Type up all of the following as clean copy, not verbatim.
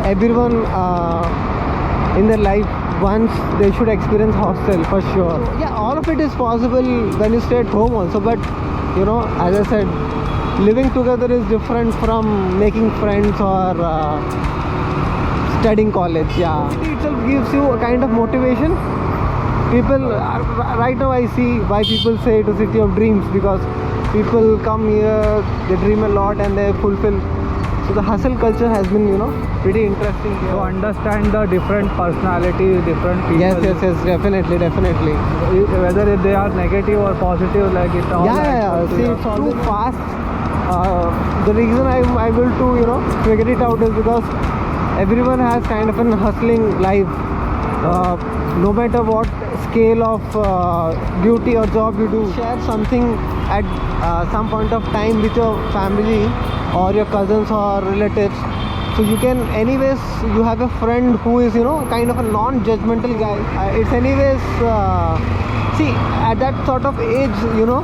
everyone in their life once they should experience hostel for sure. So, yeah, all of it is possible when you stay at home also, but you know, as I said, living together is different from making friends or studying college. Yeah, it itself gives you a kind of motivation. People right now I see why people say it a city of dreams, because people come here, they dream a lot and they fulfill. So the hustle culture has been, you know, pretty interesting here. To understand the different personalities, different people. Yes, definitely. Whether they are negative or positive, like it all. See, it's too fast. The reason I'm able to, you know, figure it out is because everyone has kind of an hustling life. No matter what scale of duty or job you do, share something at some point of time with your family or your cousins or relatives. So you can anyways, you have a friend who is, you know, kind of a non-judgmental guy. It's anyways, see, at that sort of age, you know,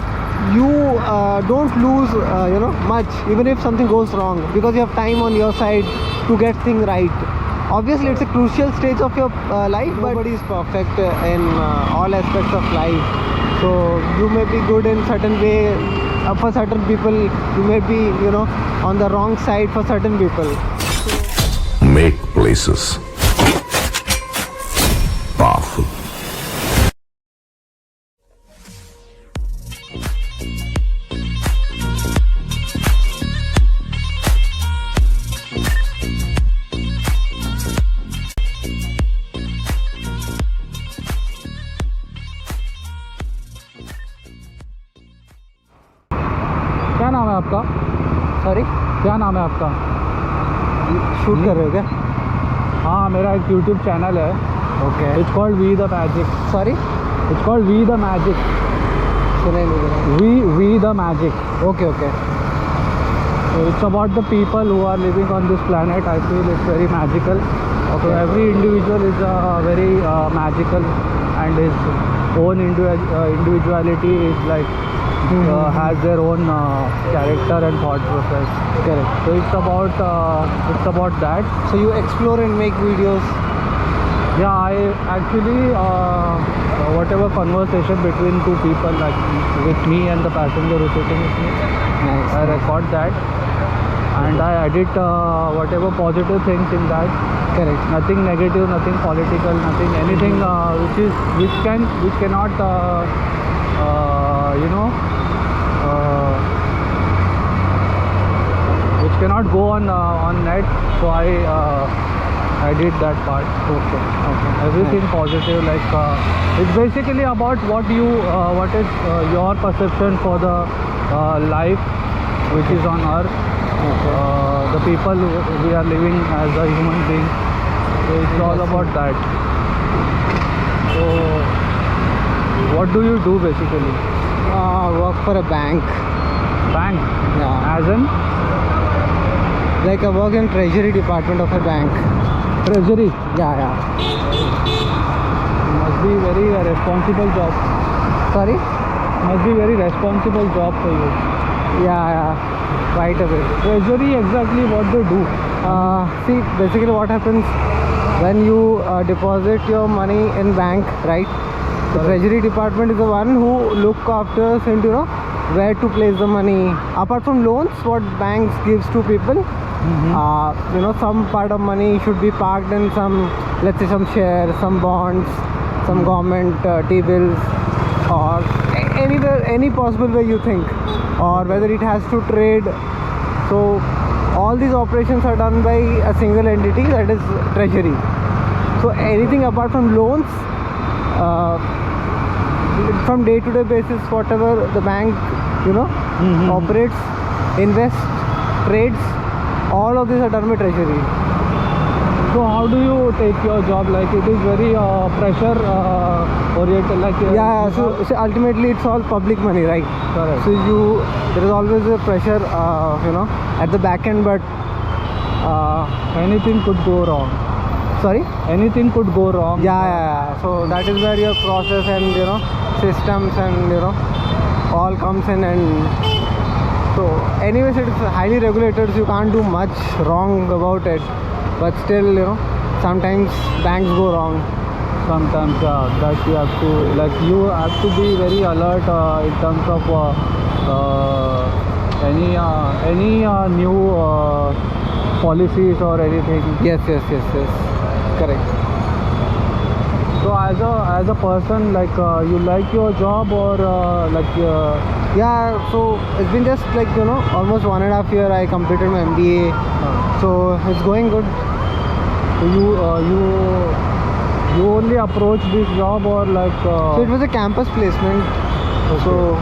you don't lose, you know, much, even if something goes wrong, because you have time on your side to get things right. Obviously, it's a crucial stage of your life, but nobody is perfect in all aspects of life. So you may be good in certain way for certain people, you may be, you know, on the wrong side for certain people. Make places powerful. क्या नाम है आपका? Sorry, क्या नाम है आपका? Shoot कर रहे हो क्या? हाँ, मेरा एक यूट्यूब चैनल है. Okay. It's called we the magic. Sorry, it's called we the magic. सुनाई नहीं दे रहा. We the magic. Okay. So it's about the people who are living on this planet. I feel it's very magical. Okay. So every individual is very magical, and his own individuality is like has their own character and thought process. Correct. So it's about that. So you explore and make videos. Yeah, I actually whatever conversation between two people, like with me and the passenger who's sitting with me, Nice. I record that, and I edit whatever positive things in that. Correct. Nothing negative, nothing political, nothing anything which cannot you know which cannot go on net. So I did that part. Okay. Everything Nice. positive, like it's basically about what is your perception for the life which is on earth. Okay. The people we are living as a human being. So it's all about that. So what do you do basically? Work for a bank. Bank? Yeah. As in? Like I work in treasury department of a bank. Treasury? Yeah. Must be very responsible job. Sorry? Must be very responsible job for you. Yeah. Quite a bit. Treasury, exactly what they do? See, basically what happens when you deposit your money in bank, right? The treasury department is the one who look after us into, you know, where to place the money. Apart from loans, what banks gives to people, you know, some part of money should be parked in some, let's say some shares, some bonds, some government T-bills, or anywhere, any possible way you think, or whether it has to trade. So all these operations are done by a single entity, that is treasury. So anything apart from loans, from day-to-day basis, whatever the bank, you know, operates, invests, trades, all of these are done by treasury. So how do you take your job? Like it is very pressure oriented, like so ultimately it's all public money, right? Correct. So there is always a pressure, you know, at the back end, but anything could go wrong. Sorry? Anything could go wrong. Yeah. So that is where your process and, you know, systems and, you know, all comes in. And so anyways, it is highly regulated, so you can't do much wrong about it. but still, you know, sometimes banks go wrong. Sometimes that you have to, like, you have to be very alert in terms of any new policies or anything. Yes, correct. So as a person, like, you like your job, or Yeah, so it's been just like, you know, almost 1.5 year I completed my MBA, so it's going good. you only approach this job, or like So it was a campus placement, so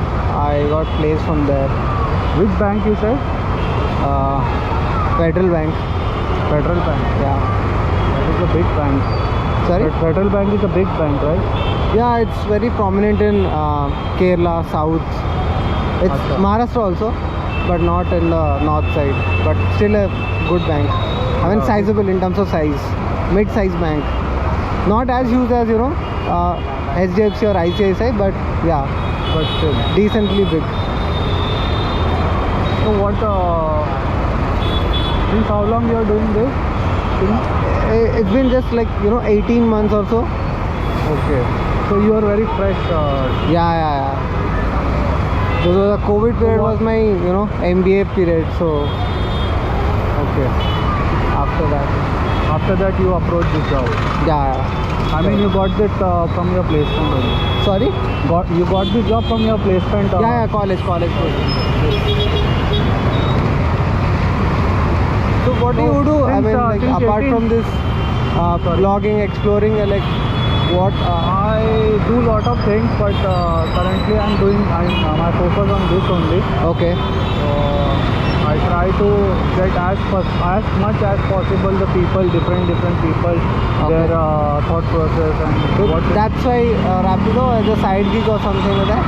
I got placed from there. which bank you said? Federal Bank. Federal Bank. Yeah. That is a big bank. Sorry? Federal Bank is a big bank, right? Yeah, it's very prominent in Kerala, South. It's Acha. Maharashtra also, but not in the north side. But still a good bank. I mean, Okay. sizable in terms of size. Mid-size bank. Not as huge as, you know, HDFC or ICICI, but yeah, But still. decently big. So what? Since how long you are doing this thing? It's been just like, you know, 18 months or so. Okay. So you are very fresh. Yeah. So the COVID period what- was my, you know, MBA period. So Okay. after that, After that, you approach this job. yeah. I mean, you got it from your placement only. Sorry? You got this job from your placement. Yeah, college. So what do So you do? I since, mean, like, since apart 18 from this blogging, exploring, like what? I do lot of things, but currently my focus on this only. Okay. I try to get as much as possible the people, different people, their thought process, and So what. that's why Rapido as a side gig or something like that.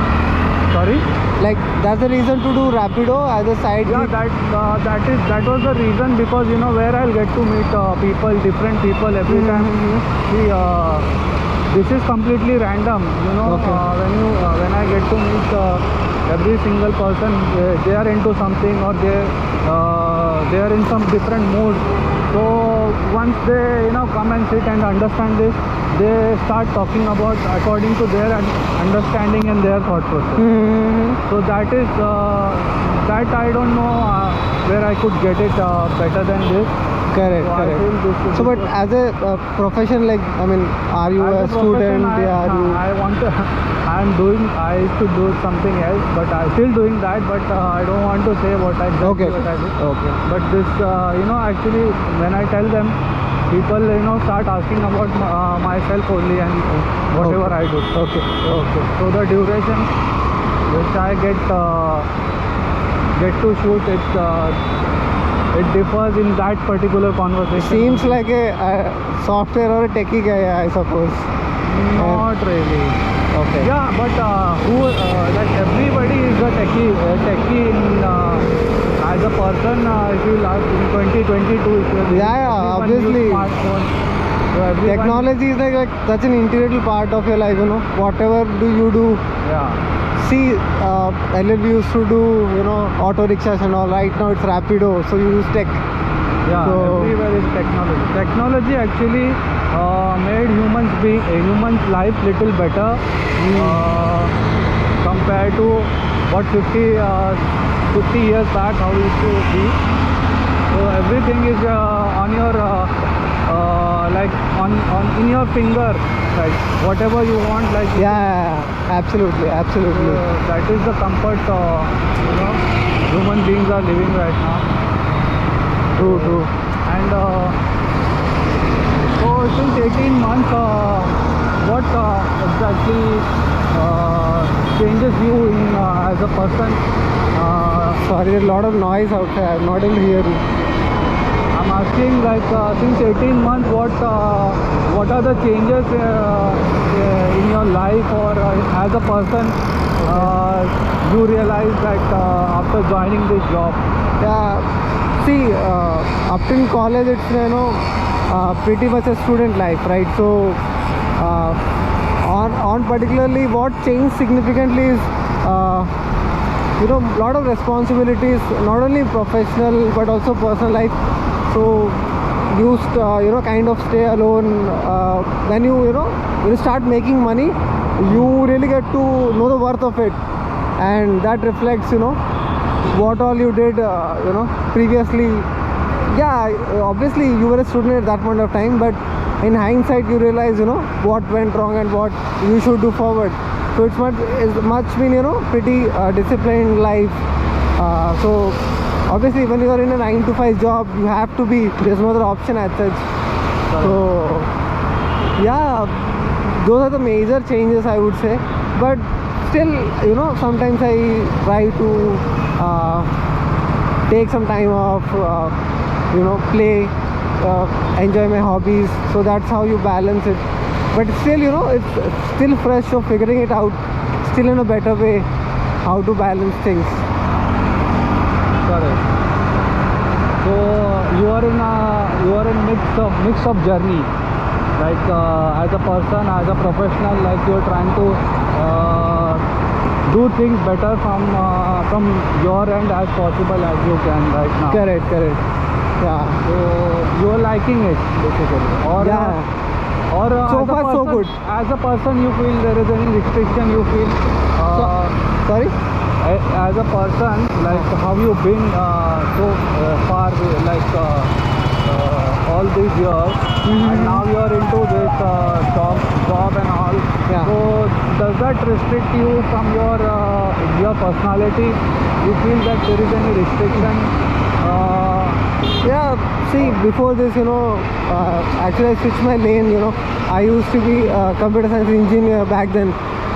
Sorry. Like that's the reason to do Rapido as a side Yeah, gig. that was the reason, because you know where I'll get to meet different people every time. See, this is completely random. You know, Okay. when I get to meet every single person, they are into something, or they are in some different mood. So once they come and sit and understand this, they start talking about according to their understanding and their thought process. So that is that I don't know where I could get it better than this. Correct. So I feel this So, but as a profession, like, I mean, are you as a student? profession, Are you? I used to do something else, but I'm still doing that, but I don't want to say what I do. Okay. What I do. Okay. But this, actually, when I tell them, people, start asking about myself only and whatever Okay. I do. Okay. So the duration which I get to shoot, it differs in that particular conversation. Seems like a software or a techie guy, I suppose. Not really. Okay. Yeah, but like everybody is a techie in as a person. If you last in 2022, Yeah, obviously. Smartphone. So everyone- Technology is like such an integral part of your life. You know, whatever do you do. Yeah. See, earlier we used to do, auto rickshaws and all. Right now it's Rapido, so you use tech. Yeah, So- everywhere is technology. Technology actually made humans' life little better compared to what 50 years back how it used to be. So everything is on your in your finger, like whatever you want, like Yeah, absolutely. that is the comfort human beings are living right now. True. And so since 18 months, what exactly changes you as a person? Sorry, there's a lot of noise outside. I'm not able to hear you. I'm asking, like, since 18 months, what are the changes in your life, or as a person you realize that after joining this job? Yeah, see, up till college, it's pretty much a student life, right? So, on particularly what changed significantly is lot of responsibilities, not only professional but also personal life. So kind of stay alone, when when you start making money, you really get to know the worth of it, and that reflects what all you did previously. Yeah, obviously you were a student at that point of time, but in hindsight you realize what went wrong and what you should do forward. So it's much been pretty disciplined life. So obviously when you are in a 9 to 5 job, you have to be, there's no other option as such. So yeah, those are the major changes I would say. But still sometimes I try to take some time off, play, enjoy my hobbies. So that's how you balance it. But still it's still fresh, so figuring it out still in a better way how to balance things. Correct. So you are in mix of journey, like as a person, as a professional, like you are trying to do things better from your end as possible as you can right now. Correct. Yeah. So you are liking it basically, or Yeah. Or So as a far, so person, good. As a person, you feel there is any restriction? You feel Sorry. as a person, like how you been so far, like all these years, and now you are into this job and all. Yeah. So does that restrict you from your personality? You feel that there is any restriction? Yeah, see, before this, actually I switched my lane, I used to be a computer science engineer back then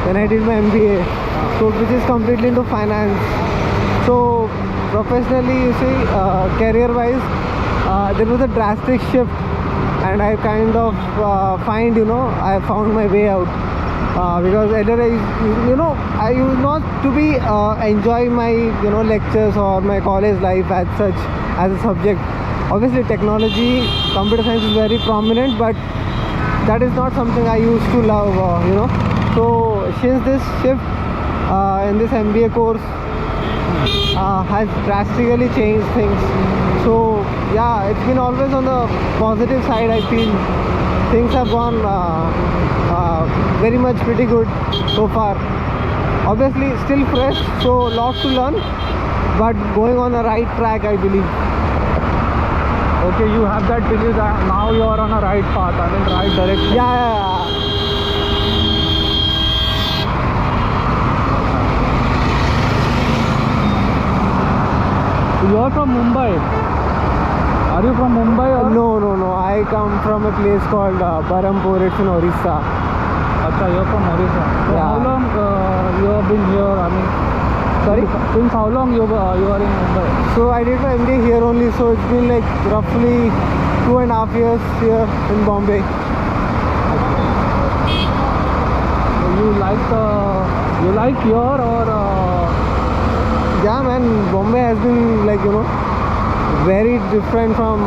when I did my MBA, so which is completely into finance. So professionally, you see, career-wise, there was a drastic shift, and I kind of I found my way out. Because earlier I used not to be enjoying my lectures or my college life as such as a subject. Obviously technology, computer science is very prominent, but that is not something I used to love. So since this shift in this MBA course has drastically changed things. So yeah, it's been always on the positive side. I feel things have gone very much pretty good so far. Obviously still fresh, so lots to learn, but going on the right track, I believe. Okay, you have that belief that now you are on a right path, I mean right direction. Yeah. You are from Mumbai. Are you from Mumbai or? No. I come from a place called Barampur. It's in Orissa. Acha, you're from Orissa. So Yeah. how long you have been here? I mean, Sorry? Since how long you are in Mumbai? So I did my MBA here only, so it's been like roughly 2.5 years here in Bombay. So you like here or? Yeah, man, Bombay has been like very different from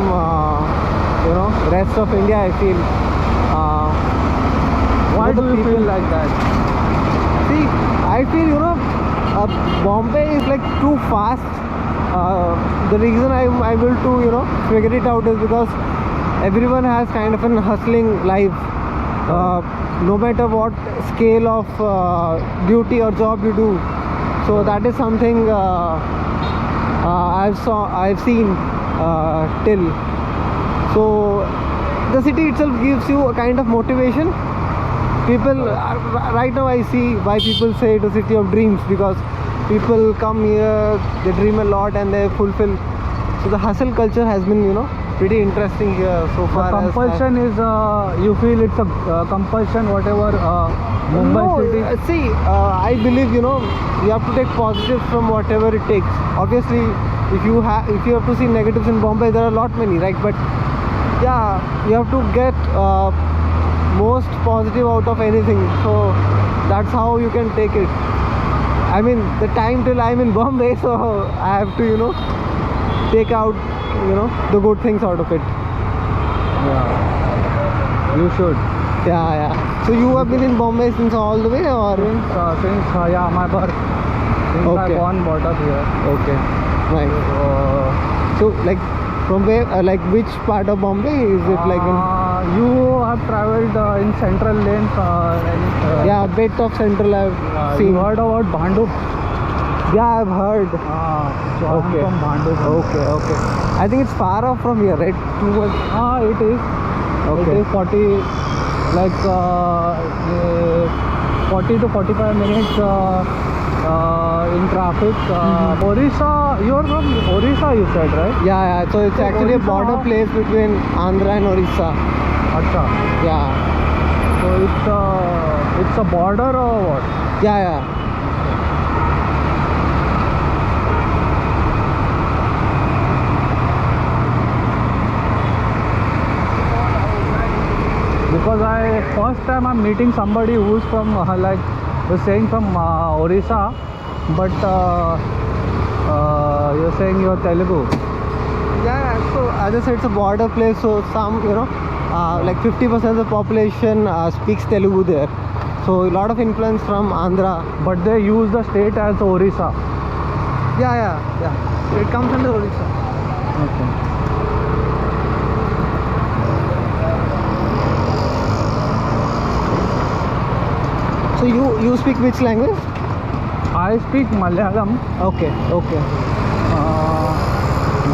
rest of India. I feel. Why the do you people- feel like that? See, I feel Bombay is like too fast. The reason I'm able to figure it out is because everyone has kind of an hustling life. No matter what scale of duty or job you do. So that is something I've seen till. So the city itself gives you a kind of motivation. People right now I see why people say it a city of dreams, because people come here, they dream a lot and they fulfill. So the hustle culture has been pretty interesting here so far. The compulsion is you feel it's a compulsion whatever Mumbai city. See, I believe you have to take positives from whatever it takes. Obviously, if you have to see negatives in Bombay, there are a lot many, right? But yeah, you have to get most positive out of anything. So that's how you can take it. I mean, the time till I'm in Bombay, so I have to take out the good things out of it. Yeah, you should. Yeah. So you have been in Bombay since all the way, or? Since yeah, my birth. Since I Okay. born brought up here. Okay, nice. Uh, So like From where, like which part of Bombay? Is it like in... You have traveled in Central Lane. Yeah, bit of Central I've You seen. heard about Bhandup? Yeah, I've heard. So Okay. I'm from Bhandup. Okay, okay. I think it's far off from here, right? Too much. It is. Okay. It is 40 to 45 minutes in traffic. Orissa, you're from Orissa, you said, right? Yeah, yeah. So it's So actually a Odisha- border place between Andhra and Orissa. Acha. Yeah, So it's a border or what? yeah, yeah. Because first time I'm meeting somebody who's from like was saying from Orissa, but you're saying you're Telugu. Yeah, so as I said, it's a border place. So some, like 50% of the population speaks Telugu there. So a lot of influence from Andhra. But they use the state as Orissa. Yeah, yeah, yeah. It comes under Orissa. Okay. So you speak which language? I speak Malayalam, Okay, okay.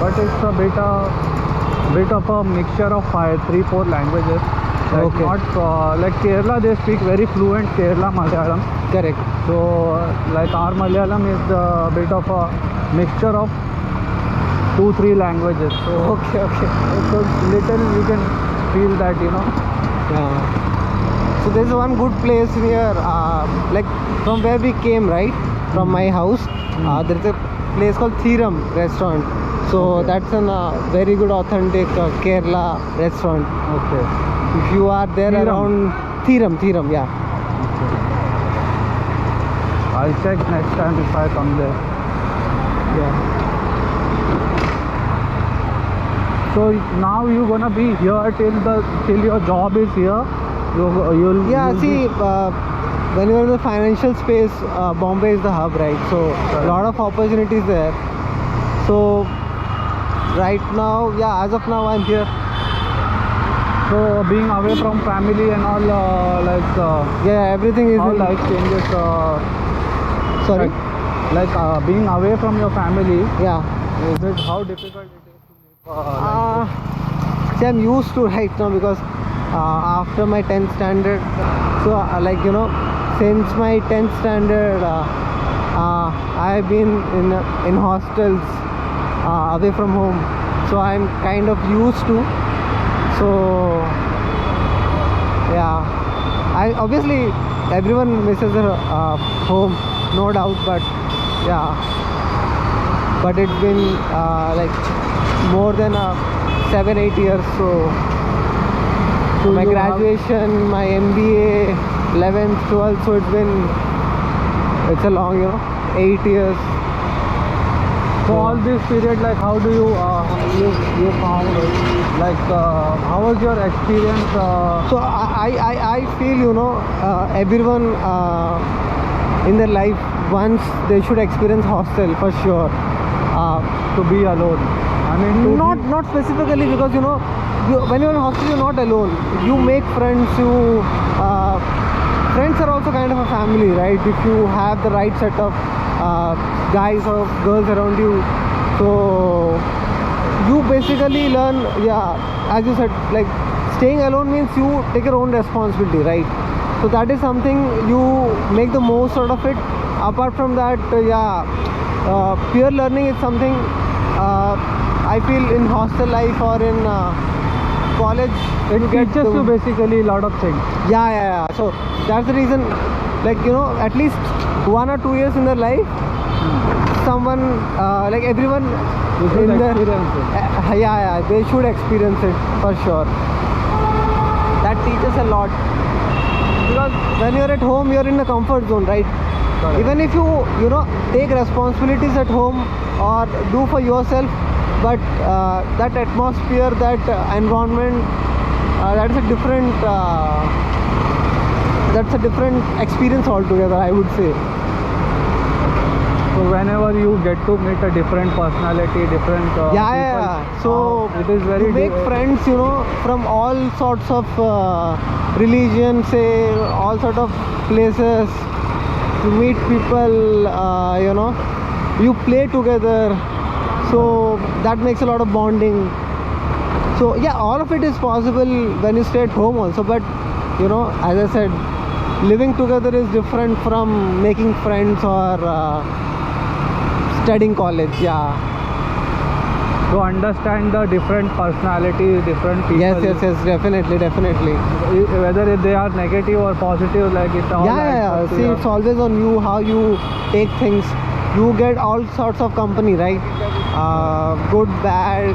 but it's a bit of a mixture of 3-4 languages. Like Okay. not like Kerala, they speak very fluent Kerala Malayalam. Correct. So like our Malayalam is a bit of a mixture of 2-3 languages. So Okay, okay. so little you can feel that, Yeah. So there's one good place near, like from where we came, right? From my house. There's a place called Thiram restaurant. So Okay. that's a very good authentic Kerala restaurant. Okay. If you are there Thiram. around Thiram, yeah. I'll check next time if I come there. Yeah. So now you're gonna be here till your job is here. You'll Yeah, you'll see, when you're in the financial space, Bombay is the hub, right? So a lot of opportunities there. So right now, yeah, as of now, I'm here. So being away from family and all, Yeah, everything is how in, life changes. sorry. Like being away from your family, Yeah. is it how difficult it is to make? See, I'm used to right now because after my 10th standard, so since my 10th standard, I've been in hostels away from home, so I'm kind of used to. So yeah, I obviously everyone misses their home, no doubt, but yeah, but it's been like more than 7-8 years. So So my you have- graduation, my MBA, 11th, 12th, so it's a long, 8 years. So all this period, like how do you found it? Like how was your experience? So I feel everyone in their life once they should experience hostel for sure. To be alone. I mean, to Not specifically because when you're in hostel you're not alone. You make friends. Friends are also kind of a family, right? If you have the right set of guys or girls around you, so you basically learn. Yeah, as you said, like staying alone means you take your own responsibility, right? So that is something you make the most out of it. Apart from that, peer learning is something I feel in hostel life or in college it you get teaches to- you basically a lot of things. yeah. So that's the reason, like at least 1 or 2 years in their life, someone like everyone You should in their experience it. yeah, they should experience it for sure. That teaches a lot because when you're at home, you're in a comfort zone, right? Correct. Even if you take responsibilities at home or do for yourself, but that atmosphere, that environment, that's a different experience altogether, I would say. So whenever you get to meet a different personality, different people, So it is very you make friends, you know, from all sorts of religions, say all sort of places. You meet people, you know, you play together, so that makes a lot of bonding. So yeah, all of it is possible when you stay at home also, but you know, as I said, living together is different from making friends or studying college. Yeah. To understand the different personalities, different people. Yes, definitely. Whether they are negative or positive, like it all. Yeah. See, it's always on you how you take things. You get all sorts of company, right? Good, bad.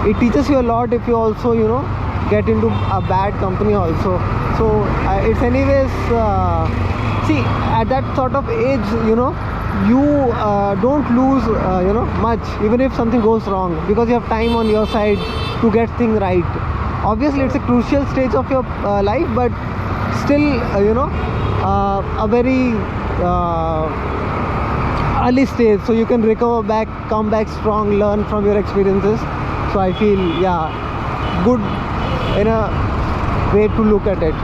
It teaches you a lot if you also, you know, get into a bad company also. So it's anyways. See, at that sort of age, you know, you don't lose you know, much, even if something goes wrong, because you have time on your side to get things right. Obviously it's a crucial stage of your life, but still you know, a very early stage, so you can recover back, come back strong, learn from your experiences. So I feel, yeah, good in a way to look at it.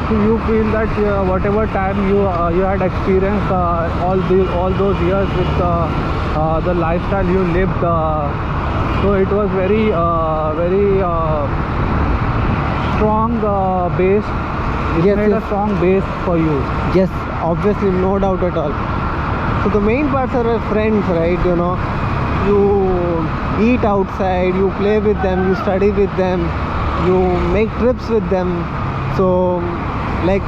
So you feel that whatever time you had experienced all those years with the lifestyle you lived, so it was very strong base. It made a strong base for you. Yes, obviously, no doubt at all. So the main parts are friends, right? You know, you eat outside, you play with them, you study with them, you make trips with them. So like,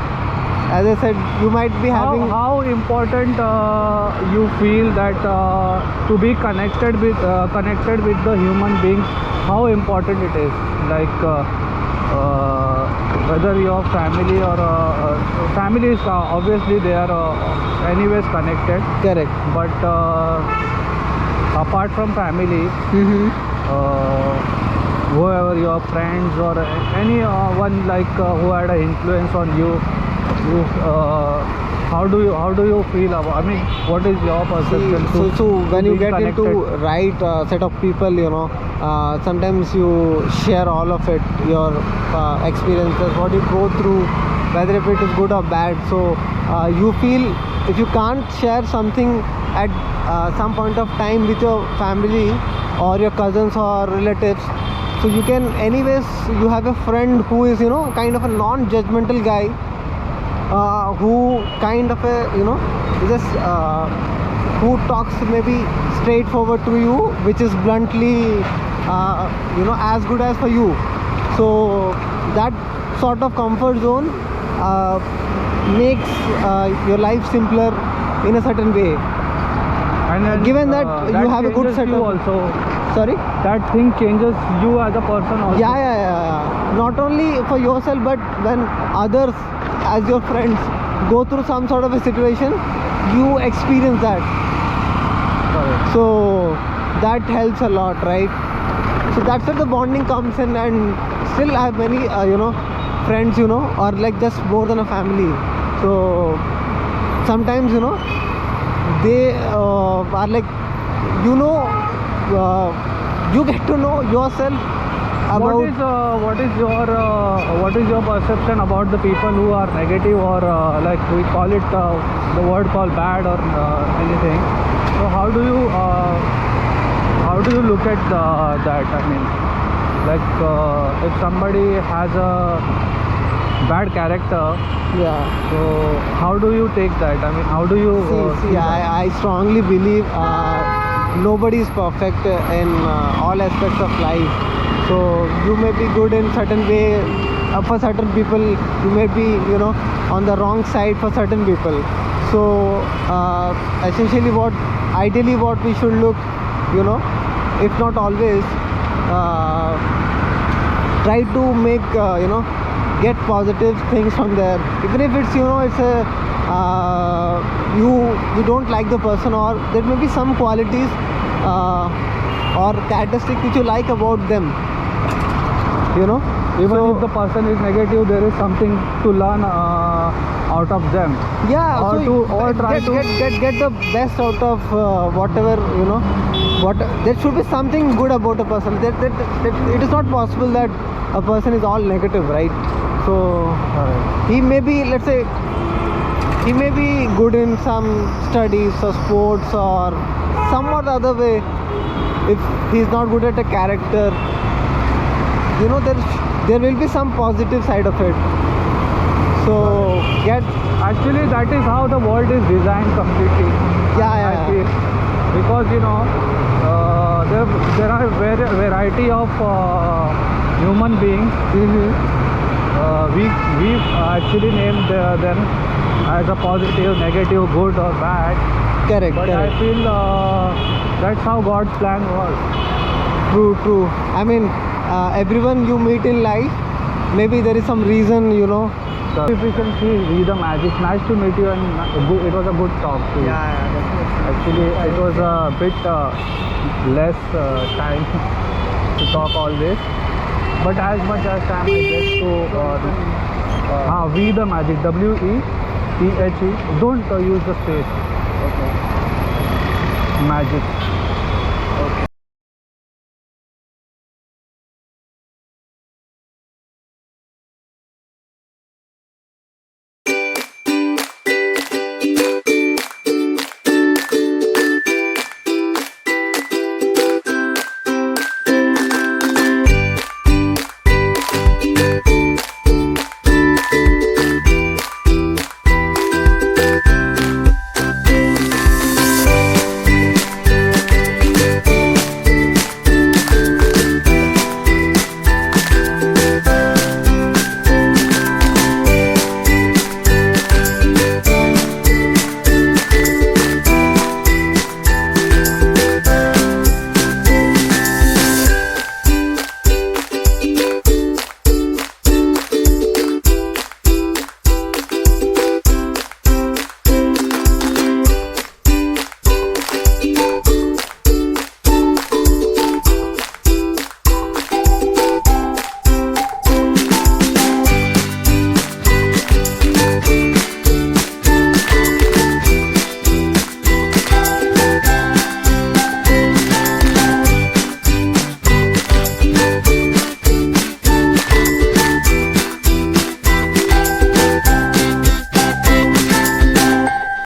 as I said, you might be having... How important you feel that to be connected with the human beings, how important it is, like whether your family or families, obviously they are anyways connected. Correct. But apart from family, whoever your friends or anyone like who had an influence on you, how do you feel about, I mean, what is your perception? So when you get connected? into right set of people, you know, sometimes you share all of it, your experiences, what you go through, whether if it is good or bad. So you feel if you can't share something at some point of time with your family or your cousins or relatives, so you can anyways, you have a friend who is, you know, kind of a non-judgmental guy, who kind of a, you know, just who talks maybe straightforward to you, which is bluntly you know, as good as for you. So that sort of comfort zone makes your life simpler in a certain way. And then, Given that you have a good changes you setup. also. Sorry? That thing changes you as a person also. Yeah. Not only for yourself, but when others, as your friends, go through some sort of a situation, you experience that. Correct. So that helps a lot, right? So that's where the bonding comes in, and still I have many, you know, friends, you know, or like just more than a family. So sometimes, you know, they are like, you know, you get to know yourself about... What is your perception about the people who are negative, or like we call it the word called bad or anything? So how do you look at that? I mean, like if somebody has a bad character, Yeah. so how do you take that? I mean, how do you See, I strongly believe nobody is perfect in all aspects of life. So you may be good in certain way for certain people, you may be, you know, on the wrong side for certain people. So essentially ideally what we should look, you know, if not always, try to make, you know, get positive things from there, even if it's, you know, it's a you don't like the person, or there may be some qualities or characteristics which you like about them, you know. even So- if the person is negative, there is something to learn out of them. Yeah, Or so to- or try to- get the best out of whatever, you know, what there should be something good about a person. That it is not possible that a person is all negative, right? So he may be, let's say, he may be good in some studies or sports or somewhat other way. If he's not good at a character, you know, there will be some positive side of it. So Actually, that is how the world is designed completely. Yeah. I feel. Because there are variety of human beings. We actually named them as a positive, negative, good or bad. correct, But correct. I feel that's how God's plan was. True. I mean, everyone you meet in life, maybe there is some reason, you know. If we can see the magic, nice to meet you, and it was a good talk to you. Definitely. Actually, it was a bit less time to talk all this, but as much as time I get to We the Magic, WETHE. Don't use the space. Okay. Magic.